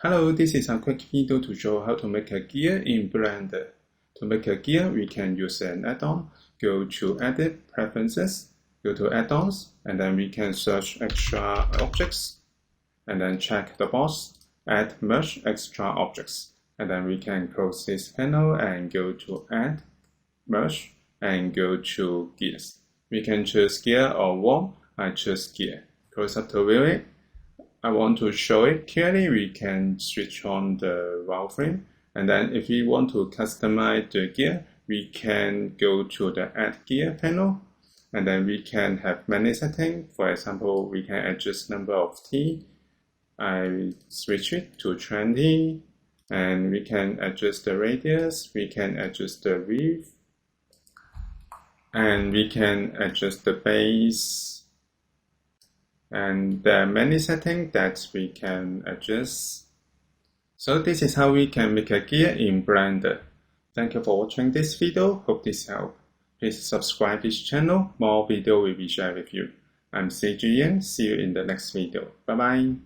Hello, this is a quick video to show how to make a gear in Blender. To make a gear, we can use an add-on. Go to Edit, Preferences, go to Add-ons, and then we can search Extra Objects, and then check the box, Add Merge Extra Objects. And then we can close this panel and go to Add, Merge, and go to Gears. We can choose Gear or Wall. I choose Gear. Close up to view it. I want to show it clearly. We can switch on the wireframe, and then if we want to customize the gear, we can go to the Add Gear panel, and then we can have many settings. For example, we can adjust number of T. I switch it to 20, and we can adjust the radius, we can adjust the width, and we can adjust the base. And there are many settings that we can adjust. So this is how we can make a gear in Blender. Thank you for watching this video. Hope this helped. Please subscribe this channel. More video will be shared with you. I'm cgian. See you in the next video. Bye bye.